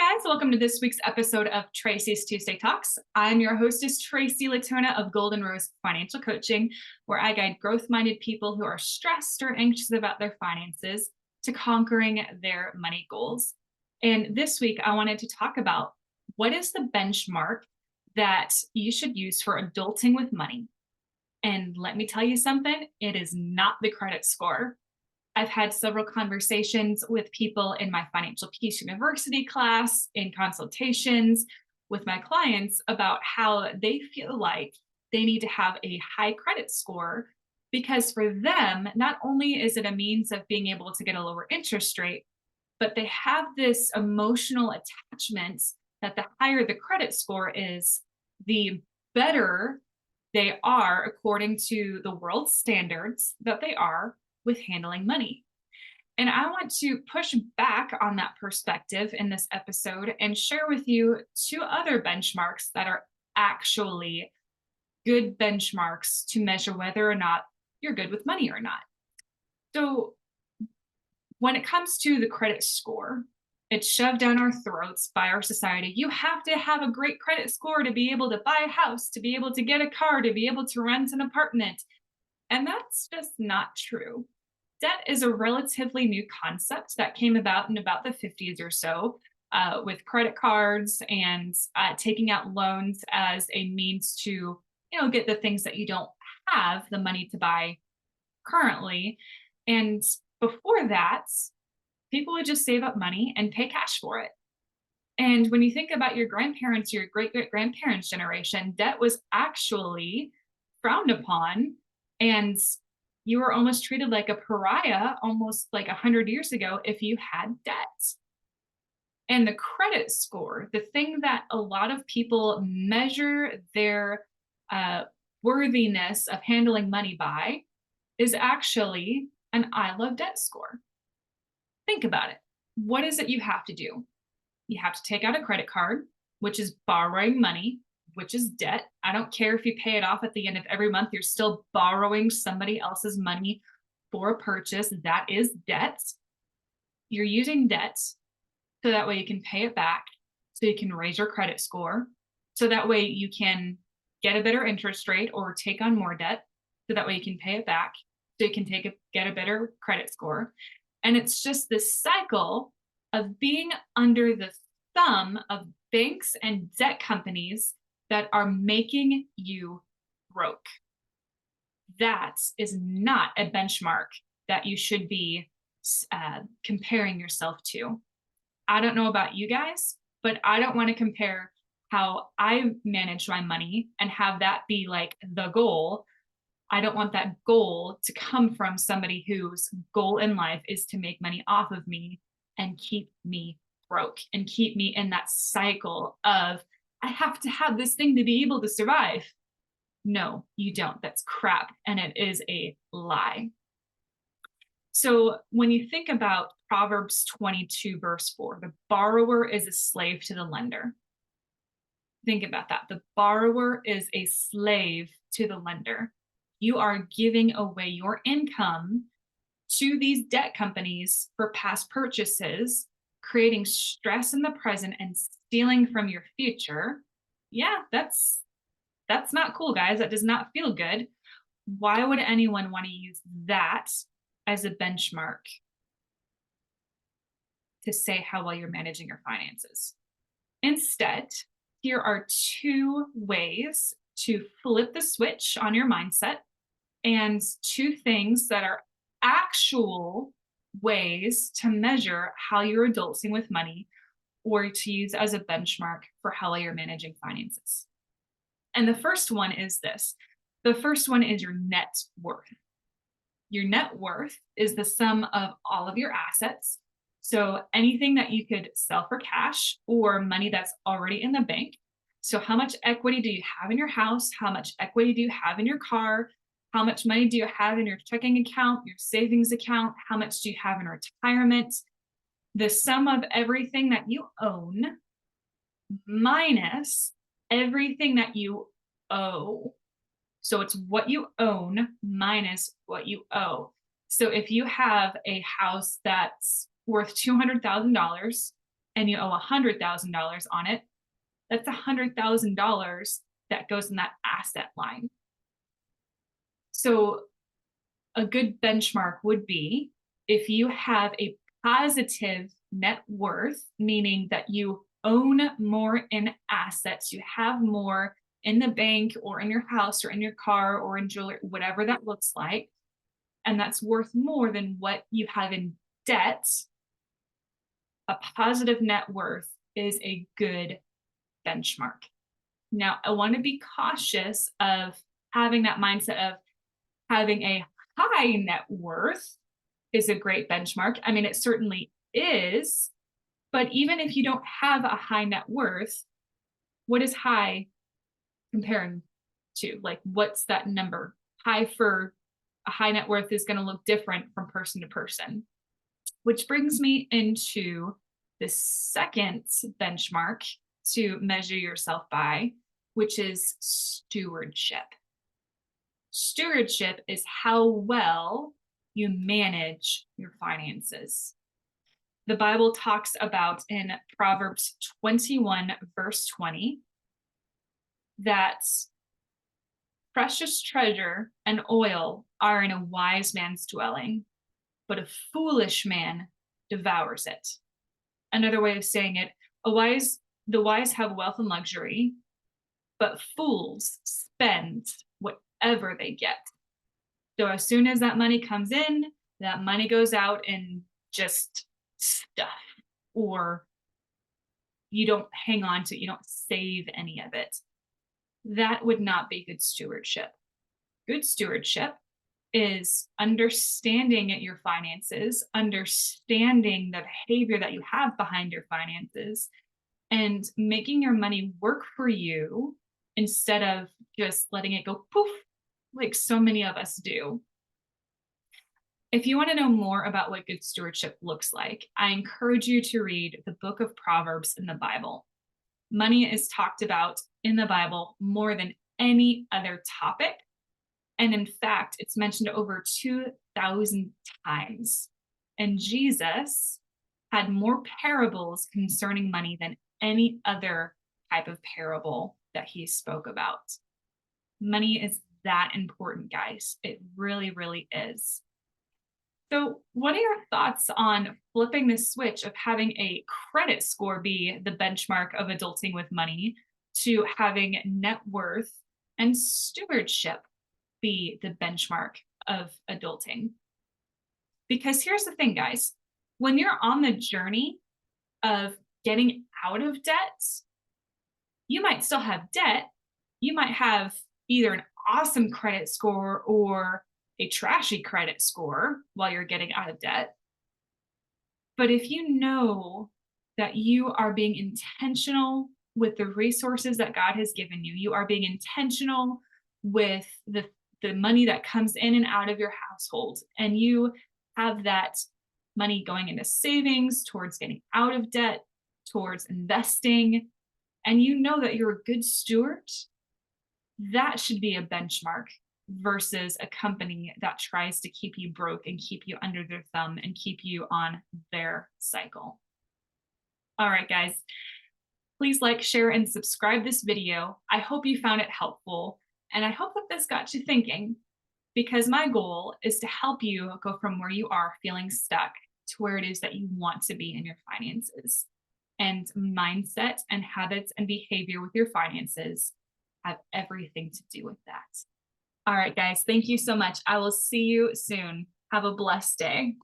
guys, welcome to this week's episode of Tracy's Tuesday Talks. I'm your hostess, Tracy Latona of Golden Rose Financial Coaching, where I guide growth-minded people who are stressed or anxious about their finances to conquering their money goals. And this week, I wanted to talk about what is the benchmark that you should use for adulting with money. And let me tell you something, it is not the credit score. I've had several conversations with people in my Financial Peace University class, in consultations with my clients about how they feel like they need to have a high credit score because for them, not only is it a means of being able to get a lower interest rate, but they have this emotional attachment that the higher the credit score is, the better they are according to the world standards that they are with handling money. And I want to push back on that perspective in this episode and share with you two other benchmarks that are actually good benchmarks to measure whether or not you're good with money or not. So, when it comes to the credit score, it's shoved down our throats by our society. You have to have a great credit score to be able to buy a house, to be able to get a car, to be able to rent an apartment. And that's just not true. Debt is a relatively new concept that came about in about the 50s or so, with credit cards and taking out loans as a means to, get the things that you don't have the money to buy currently. And before that, people would just save up money and pay cash for it. And when you think about your grandparents, your great great grandparents' generation, debt was actually frowned upon, and you were almost treated like a pariah almost like 100 years ago if you had debt. And the credit score, the thing that a lot of people measure their worthiness of handling money by, is actually an I love debt score. Think about it. What is it you have to do? You have to take out a credit card, which is borrowing money, which is debt. I don't care if you pay it off at the end of every month, you're still borrowing somebody else's money for a purchase. That is debt. You're using debt so that way you can pay it back, so you can raise your credit score, so that way you can get a better interest rate or take on more debt, so that way you can pay it back, so you can get a better credit score. And it's just this cycle of being under the thumb of banks and debt companies that are making you broke. That is not a benchmark that you should be comparing yourself to. I don't know about you guys, but I don't want to compare how I manage my money and have that be like the goal. I don't want that goal to come from somebody whose goal in life is to make money off of me and keep me broke and keep me in that cycle of, I have to have this thing to be able to survive. No, you don't. That's crap. And it is a lie. So when you think about Proverbs 22, verse 4, the borrower is a slave to the lender. Think about that. The borrower is a slave to the lender. You are giving away your income to these debt companies for past purchases, creating stress in the present and stealing from your future. Yeah, that's not cool, guys. That does not feel good. Why would anyone want to use that as a benchmark to say how well you're managing your finances? Instead, here are two ways to flip the switch on your mindset, and two things that are actual ways to measure how you're adulting with money or to use as a benchmark for how well you're managing finances. And the first one is this. The first one is your net worth. Your net worth is the sum of all of your assets. So anything that you could sell for cash or money that's already in the bank. So how much equity do you have in your house? How much equity do you have in your car? How much money do you have in your checking account, your savings account? How much do you have in retirement? The sum of everything that you own minus everything that you owe. So it's what you own minus what you owe. So if you have a house that's worth $200,000 and you owe $100,000 on it, that's $100,000 that goes in that asset line. So a good benchmark would be if you have a positive net worth, meaning that you own more in assets, you have more in the bank or in your house or in your car or in jewelry, whatever that looks like, and that's worth more than what you have in debt, a positive net worth is a good benchmark. Now, I want to be cautious of having that mindset of having a high net worth is a great benchmark. I mean, it certainly is, but even if you don't have a high net worth, what is high comparing to? Like, what's that number? High for a high net worth is going to look different from person to person, which brings me into the second benchmark to measure yourself by, which is stewardship. Stewardship is how well you manage your finances. The Bible talks about in Proverbs 21, verse 20, that precious treasure and oil are in a wise man's dwelling, but a foolish man devours it. Another way of saying it, the wise have wealth and luxury, but fools spend whatever they get. So as soon as that money comes in, that money goes out in just stuff, or you don't hang on to it, you don't save any of it. That would not be good stewardship. Good stewardship is understanding your finances, understanding the behavior that you have behind your finances, and making your money work for you instead of just letting it go poof, like so many of us do. If you want to know more about what good stewardship looks like, I encourage you to read the book of Proverbs in the Bible. Money is talked about in the Bible more than any other topic. And in fact, it's mentioned over 2,000 times. And Jesus had more parables concerning money than any other type of parable that he spoke about. Money is that important, guys. It really, really is. So, what are your thoughts on flipping the switch of having a credit score be the benchmark of adulting with money to having net worth and stewardship be the benchmark of adulting? Because here's the thing, guys, when you're on the journey of getting out of debt, you might still have debt. You might have either an awesome credit score or a trashy credit score while you're getting out of debt. But if you know that you are being intentional with the resources that God has given you, you are being intentional with the money that comes in and out of your household, and you have that money going into savings, towards getting out of debt, towards investing, and you know that you're a good steward, that should be a benchmark versus a company that tries to keep you broke and keep you under their thumb and keep you on their cycle. All right, guys, please like, share, and subscribe this video. I hope you found it helpful, and I hope that this got you thinking, because my goal is to help you go from where you are feeling stuck to where it is that you want to be in your finances. And mindset and habits and behavior with your finances have everything to do with that. All right, guys, thank you so much. I will see you soon. Have a blessed day.